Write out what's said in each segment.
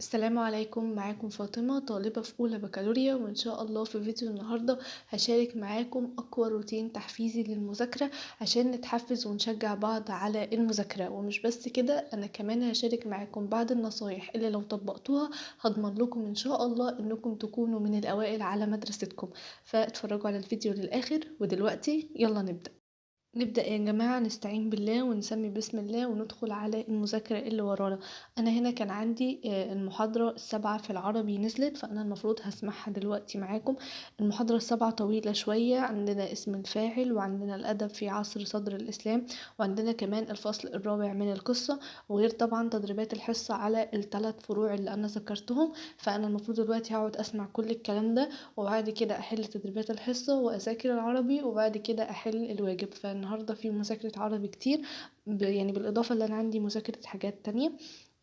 السلام عليكم. معاكم فاطمة، طالبة في أولى بكالوريا، وإن شاء الله في فيديو النهاردة هشارك معاكم أقوى روتين تحفيزي للمذاكرة عشان نتحفز ونشجع بعض على المذاكرة. ومش بس كده، أنا كمان هشارك معاكم بعض النصايح اللي لو طبقتوها هضمن لكم إن شاء الله إنكم تكونوا من الأوائل على مدرستكم. فاتفرجوا على الفيديو للآخر، ودلوقتي يلا نبدأ يا جماعة، نستعين بالله ونسمي بسم الله وندخل على المذاكرة اللي ورانا. أنا هنا كان عندي المحاضرة السابعة في العربي نزلت، فأنا المفروض هسمعها دلوقتي معاكم. المحاضرة السابعة طويلة شوية، عندنا اسم الفاعل، وعندنا الأدب في عصر صدر الإسلام، وعندنا كمان الفصل الرابع من القصة، وغير طبعا تدريبات الحصة على الثلاث فروع اللي أنا ذكرتهم. فأنا المفروض دلوقتي هقعد أسمع كل الكلام ده، وبعد كده أحل تدريبات الحصة وأذاكر العربي، وبعد كده أحل الواجب. فالنهاردة في مذاكرة عربي كتير، يعني بالإضافة اللي أنا عندي مذاكرة حاجات تانية.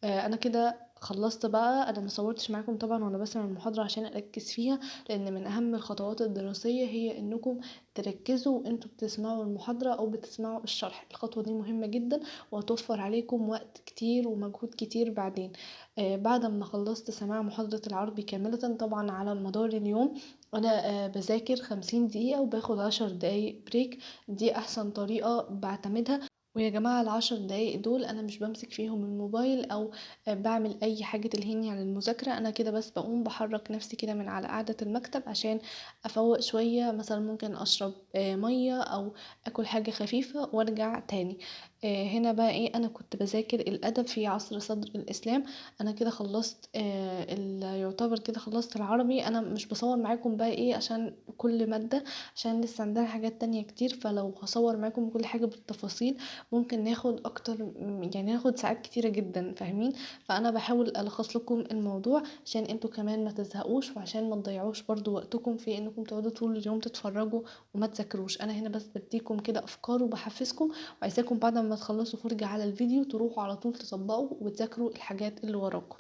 أنا كده خلصت بقى. أنا مصورتش معاكم طبعا وأنا بسمع المحاضرة عشان أركز فيها، لأن من أهم الخطوات الدراسية هي إنكم تركزوا وإنتوا بتسمعوا المحاضرة أو بتسمعوا الشرح. الخطوة دي مهمة جدا وهتوفر عليكم وقت كتير ومجهود كتير بعدين. بعد ما خلصت سماع محاضرة العربي كاملة طبعا على مدار اليوم، أنا بذاكر 50 دقيقة وباخد 10 دقايق بريك. دي أحسن طريقة بعتمدها. ويا جماعة ال10 دقايق دول أنا مش بمسك فيهم الموبايل أو بعمل أي حاجة تلهيني عن المذاكرة. أنا كده بس بقوم بحرك نفسي كده من على قعدة المكتب عشان أفوق شوية، مثلا ممكن أشرب مية أو أكل حاجة خفيفة وأرجع تاني. هنا بقى إيه، أنا كنت بذاكر الأدب في عصر صدر الإسلام. أنا كده خلصت يعتبر كده خلصت العربي. أنا مش بصور معاكم بقى إيه عشان كل مادة، عشان لسه عندنا حاجات تانية كتير، فلو هصور معاكم كل حاجة بالتفاصيل ممكن ناخد اكتر، يعني ناخد ساعات كتيرة جدا، فاهمين؟ فانا بحاول الخص لكم الموضوع عشان انتوا كمان ما تزهقوش، وعشان ما تضيعوش برضو وقتكم في انكم تقعدوا طول اليوم تتفرجوا وما تذاكروش. انا هنا بس بديكم كده افكار وبحفزكم، وعايزاكم بعد ما تخلصوا فرجة على الفيديو تروحوا على طول تطبقوا وتذاكروا الحاجات اللي وراكم.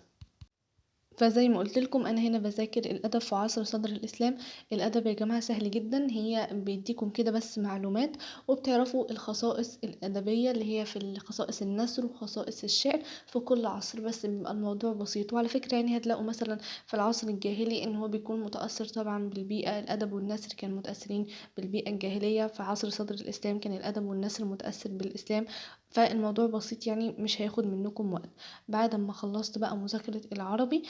فزي ما قلت لكم انا هنا بذاكر الادب في عصر صدر الاسلام. الادب يا جماعه سهل جدا، هي بيديكم كده بس معلومات، وبتعرفوا الخصائص الادبيه اللي هي في خصائص النثر وخصائص الشعر في كل عصر، بس بيبقى الموضوع بسيط. وعلى فكره يعني هتلاقوا مثلا في العصر الجاهلي ان هو بيكون متاثر طبعا بالبيئه. الادب والنثر كانوا متاثرين بالبيئه الجاهليه، في عصر صدر الاسلام كان الادب والنثر متاثر بالاسلام. فالموضوع بسيط يعني، مش هياخد منكم وقت. بعد ما خلصت بقى مذاكره العربي،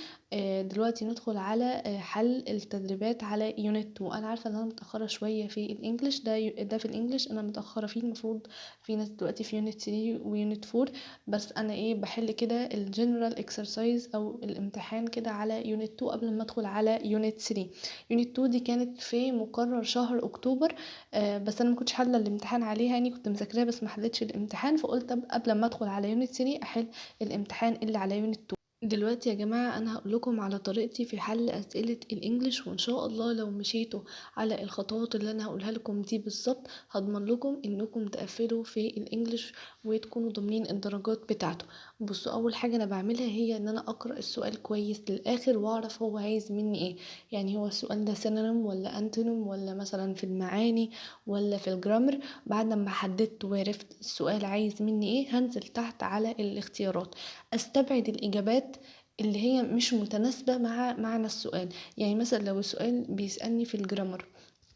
دلوقتي ندخل على حل التدريبات على يونت 2. انا عارفه ان انا متاخره شويه في الانجليش، ده في الانجليش انا متاخره فيه. المفروض في ناس دلوقتي في يونت 3 ويونت 4، بس انا ايه بحل كده الجنرال اكسرسايز او الامتحان كده على يونت 2 قبل ما ادخل على يونت 3. يونت 2 دي كانت في مقرر شهر اكتوبر، بس انا ما كنتش حله الامتحان عليها، يعني كنت مذاكراها بس ما حلتش الامتحان، فقلت قبل ما ادخل على يونت 3 احل الامتحان اللي على يونت 2. دلوقتي يا جماعة أنا هقول لكم على طريقتي في حل أسئلة الإنجليش، وإن شاء الله لو مشيتوا على الخطوات اللي أنا هقولها لكم دي بالظبط هضمن لكم إنكم تقفلوا في الإنجليش وتكونوا ضامنين الدرجات بتاعته. بصوا، أول حاجة أنا بعملها هي إن أنا أقرأ السؤال كويس للآخر وأعرف هو عايز مني إيه. يعني هو السؤال ده سينونيم ولا أنتونيم ولا مثلا في المعاني ولا في الجرامر. بعد ما حددت وعرفت السؤال عايز مني إيه، هنزل تحت على الاختيارات، استبعد الاجابات اللي هي مش متناسبة مع معنى السؤال. يعني مثلا لو السؤال بيسألني في الجرامر،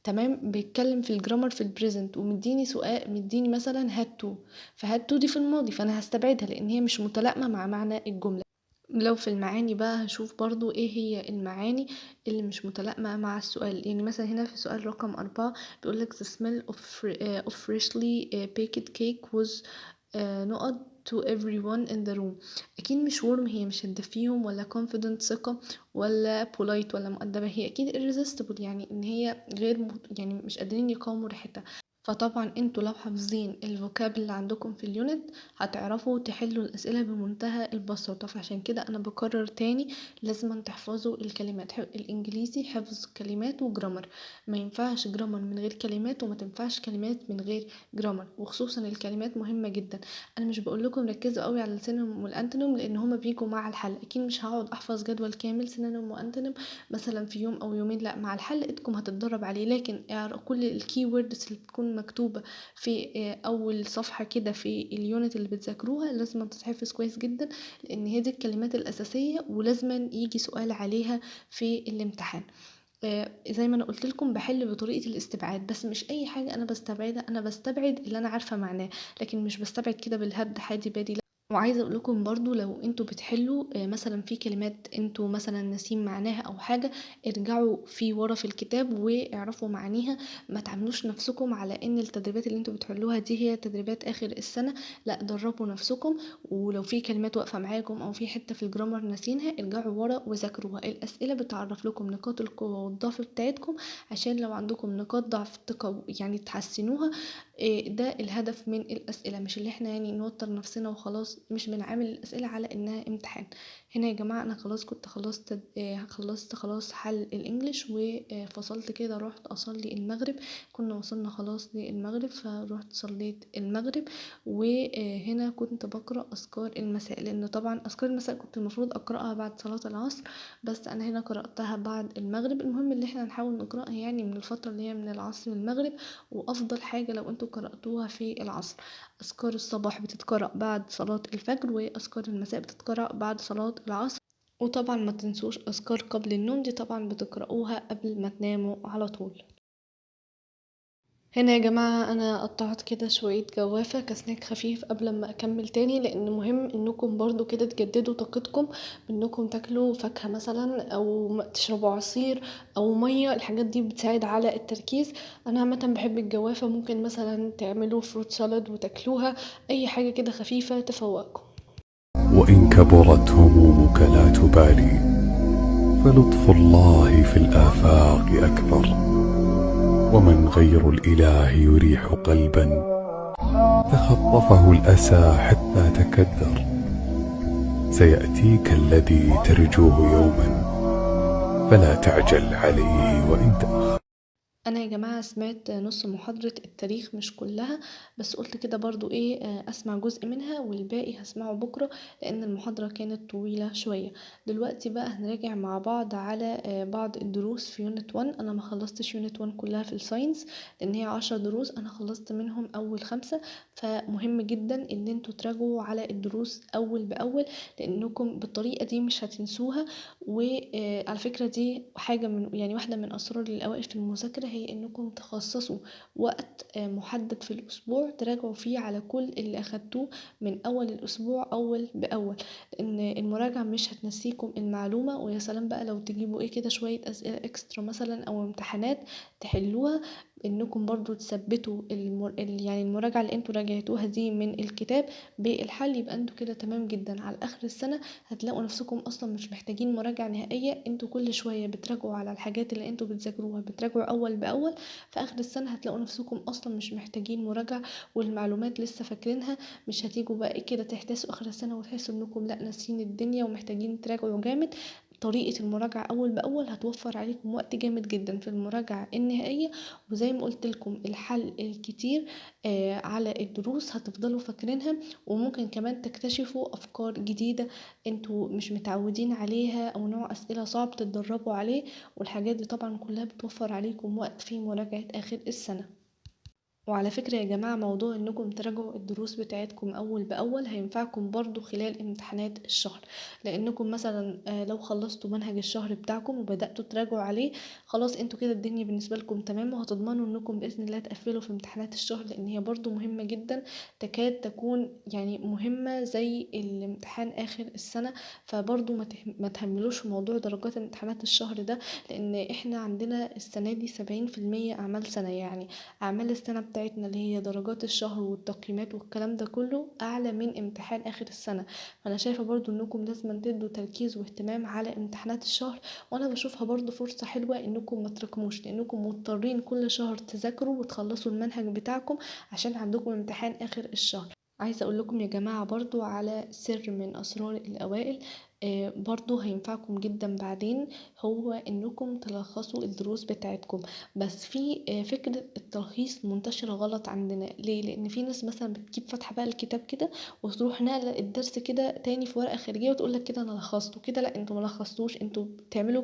تمام، بيتكلم في الجرامر في البريزنت، ومديني سؤال مديني مثلا هاد تو، فهاد تو دي في الماضي، فانا هستبعدها لان هي مش متلائمة مع معنى الجملة. لو في المعاني بقى هشوف برضو ايه هي المعاني اللي مش متلائمة مع السؤال. يعني مثلا هنا في سؤال رقم 4 بيقولك the smell of freshly baked cake was نقط to everyone in the room. اكيد مش warm، هي مش هتدفيهم، ولا confident ثقة، ولا polite ولا مؤدبة، هي اكيد irresistible، يعني ان هي يعني مش قادرين يقاوموا ريحتها. فطبعا انتوا لو حافظين الفوكاب اللي عندكم في اليونت هتعرفوا تحلوا الاسئله بمنتهى البساطه. فعشان كده انا بكرر تاني، لازم تحفظوا الكلمات. الانجليزي حفظ كلمات وجرامر، ما ينفعش جرامر من غير كلمات، وما تنفعش كلمات من غير جرامر، وخصوصا الكلمات مهمه جدا. انا مش بقول لكم ركزوا قوي على السينونيم والانتونيم لان هما بيجوا مع الحل. اكيد مش هقعد احفظ جدول كامل سينونيم وانتونيم مثلا في يوم او يومين، لا، مع الحل ايدكم هتتدرب عليه. لكن اعرف كل الكي ووردز اللي بتكون تكون مكتوبة في أول صفحة كده في اليونت اللي بتذاكروها لازم تتحفظ كويس جدا، لأن هي دي الكلمات الأساسية ولازم يجي سؤال عليها في الامتحان. زي ما انا قلت لكم بحل بطريقه الاستبعاد، بس مش اي حاجه انا بستبعدها، انا بستبعد اللي انا عارفه معناه، لكن مش بستبعد كده بالهبد حادي بادي. وعايزه اقول لكم برضو لو انتوا بتحلوا مثلا في كلمات انتوا مثلا ناسين معناها او حاجه، ارجعوا في ورا في الكتاب واعرفوا معانيها. ما تعملوش نفسكم على ان التدريبات اللي انتوا بتحلوها دي هي تدريبات اخر السنه، لا دربوا نفسكم. ولو في كلمات واقفه معاكم او في حته في الجرامر ناسينها ارجعوا ورا وذاكروها. الاسئله بتعرف لكم نقاط القوه والضعف بتاعتكم، عشان لو عندكم نقاط ضعف يعني تحسنوها. ده الهدف من الأسئلة، مش اللي احنا يعني نوتر نفسنا وخلاص، مش بنعامل الأسئلة على إنها امتحان. هنا يا جماعة أنا خلاص كنت خلصت خلاص حل الإنجليش، وفصلت كده رحت أصلي المغرب. كنا وصلنا خلاص للمغرب فروحت صليت المغرب. وهنا كنت بقرأ أذكار المساء، لأن طبعا أذكار المساء كنت المفروض أقرأها بعد صلاة العصر، بس أنا هنا قرأتها بعد المغرب. المهم اللي احنا نحاول نقرأها يعني من الفترة اللي هي من العصر للمغرب. وأفضل حاجة لو انتوا قرأتوها في العصر. أذكار الصباح بتتقرأ بعد صلاة الفجر، وأذكار المساء بتتقرأ بعد صلاة العصر. وطبعا ما تنسوش أذكار قبل النوم، دي طبعا بتقرأوها قبل ما تناموا على طول. هنا يا جماعة أنا قطعت كده شوية جوافة كسناك خفيف قبل ما أكمل تاني، لأن مهم إنكم برضو كده تجددوا طاقتكم بإنكم تاكلوا فاكهة مثلا أو تشربوا عصير أو مية. الحاجات دي بتساعد على التركيز. أنا عامة بحب الجوافة، ممكن مثلا تعملوا فروت سالاد وتاكلوها، أي حاجة كده خفيفة تفوقكم. وإن كبرت همومك لا تبالي، فلطف الله في الآفاق أكبر. ومن غير الإله يريح قلبا، تخطفه الأسى حتى تكدر. سيأتيك الذي ترجوه يوما، فلا تعجل عليه وإن تأخر. انا يا جماعه سمعت نص محاضره التاريخ مش كلها، بس قلت كده برضو ايه اسمع جزء منها والباقي هسمعه بكره، لان المحاضره كانت طويله شويه. دلوقتي بقى هنراجع مع بعض على بعض الدروس في يونت 1. انا ما خلصتش يونت 1 كلها في الساينس، لان هي 10 دروس، انا خلصت منهم اول 5. فمهم جدا ان انتوا تراجعوا على الدروس اول باول، لانكم بالطريقه دي مش هتنسوها. وعلى فكره دي حاجه من يعني واحده من اسرار الاوائل في المذاكره، هي انكم تخصصوا وقت محدد في الاسبوع تراجعوا فيه على كل اللي اخدتوه من اول الاسبوع اول باول، لان المراجعه مش هتنسيكم المعلومه. ويا سلام بقى لو تجيبوا ايه كده شويه اسئله اكسترا مثلا او امتحانات تحلوها، انكم برضو تثبتوا يعني المراجعه اللي انتوا راجعتوها دي من الكتاب بالحل، يبقى انتوا كده تمام جدا. على اخر السنه هتلاقوا نفسكم اصلا مش محتاجين مراجعه نهائيه، انتوا كل شويه بتراجعوا على الحاجات اللي انتوا بتذاكروها، بتراجعوا اول باول. في اخر السنه هتلاقوا نفسكم اصلا مش محتاجين مراجعه، والمعلومات لسه فاكرينها. مش هتيجوا بقى كده تحتاسوا اخر السنه وتحسوا انكم لا ناسين الدنيا ومحتاجين تراجعوا جامد. طريقة المراجعة أول بأول هتوفر عليكم وقت جامد جدا في المراجعة النهائية. وزي ما قلت لكم الحل الكتير على الدروس هتفضلوا فاكرينها، وممكن كمان تكتشفوا أفكار جديدة انتوا مش متعودين عليها، أو نوع أسئلة صعب تتدربوا عليه. والحاجات دي طبعا كلها بتوفر عليكم وقت في مراجعة آخر السنة. وعلى فكرة يا جماعة موضوع انكم تراجعوا الدروس بتاعتكم اول باول هينفعكم برضو خلال امتحانات الشهر، لانكم مثلا لو خلصتوا منهج الشهر بتاعكم وبدأتوا تراجعوا عليه، خلاص انتوا كده الدنيا بالنسبة لكم تمام، وهتضمنوا انكم بإذن الله تقفلوا في امتحانات الشهر، لان هي برضو مهمة جدا، تكاد تكون يعني مهمة زي الامتحان اخر السنة. فبرضو ما تهملوش في موضوع درجات امتحانات الشهر ده، لان احنا عندنا السنة دي 70% اعمال سنة، يعني أعمال السنة بتاعتنا اللي هي درجات الشهر والتقييمات والكلام ده كله أعلى من امتحان آخر السنة. فأنا شايفة برضو إنكم لازم تدوا تركيز واهتمام على امتحانات الشهر، وأنا بشوفها برضو فرصة حلوة إنكم ما تركموش، لأنكم مضطرين كل شهر تذاكروا وتخلصوا المنهج بتاعكم عشان عندكم امتحان آخر الشهر. عايزة اقول لكم يا جماعة برضو على سر من اسرار الاوائل، برضو هينفعكم جدا بعدين، هو انكم تلخصوا الدروس بتاعتكم. بس في فكرة التلخيص منتشرة غلط عندنا. ليه؟ لان في ناس مثلا بتجيب فاتحة بقى الكتاب كده وتروح نقلة الدرس كده تاني في ورقة خارجية وتقولك كده انا لخصته كده. لا، انتوا ملخصتوش، انتوا بتعملوا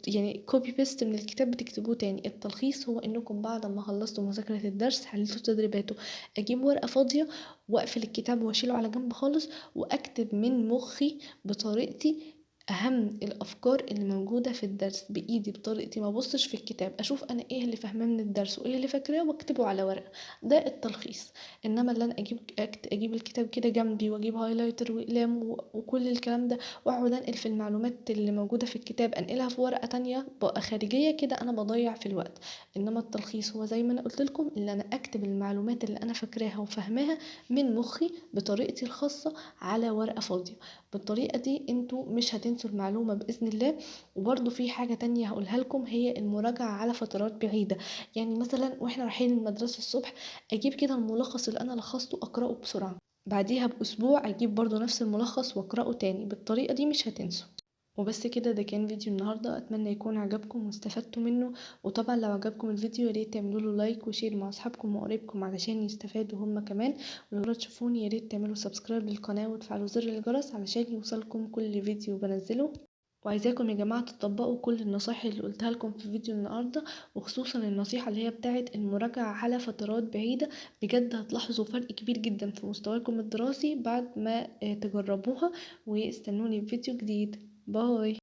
يعني كوبي بيست من الكتاب بتكتبوه تاني. التلخيص هو انكم بعد ما خلصتوا مذاكرة الدرس حليتوا تدريباته، اجيب ورقة فاضية واقفل الكتاب واشيله على جنب خالص واكتب من مخي بطريقتي اهم الافكار اللي موجودة في الدرس بايدي بطريقتي، ما ابصش في الكتاب، اشوف انا ايه اللي فاهماه من الدرس وايه اللي فاكراه واكتبه على ورقة. ده التلخيص. انما اللي انا اجيب الكتاب كده جنبي واجيب هايلايتر واقلام وكل الكلام ده واقعد انقل في المعلومات اللي موجودة في الكتاب انقلها في ورقة تانية بقى خارجية كده، انا بضيع في الوقت. انما التلخيص هو زي ما انا قلت لكم، اللي انا اكتب المعلومات اللي انا فاكراها وفاهماها من مخي بطريقتي الخاصة على ورقة فاضية. بالطريقة دي انتوا مش هتنسوا المعلومة بإذن الله. وبرضو في حاجة تانية هقولها لكم، هي المراجعة على فترات بعيدة. يعني مثلا واحنا رايحين المدرسة الصبح اجيب كده الملخص اللي انا لخصته اقرأه بسرعة، بعديها بأسبوع أجيب برضو نفس الملخص وأقرأه تاني. بالطريقة دي مش هتنسوا. وبس كده، ده كان فيديو النهاردة، أتمنى يكون عجبكم واستفدتوا منه. وطبعا لو عجبكم الفيديو ياريت تعملوا له لايك وشير مع أصحابكم وقرايبكم علشان يستفادوا هما كمان. ولو تشوفوني ياريت تعملوا سبسكرايب للقناة وتفعلوا زر الجرس علشان يوصلكم كل فيديو بنزله. وعايزاكم يا جماعة تطبقوا كل النصايح اللي قلتها لكم في فيديو النهاردة، وخصوصا النصيحة اللي هي بتاعت المراجعة على فترات بعيدة. بجد هتلاحظوا فرق كبير جدا في مستواكم الدراسي بعد ما تجربوها. واستنوني في فيديو جديد. باي.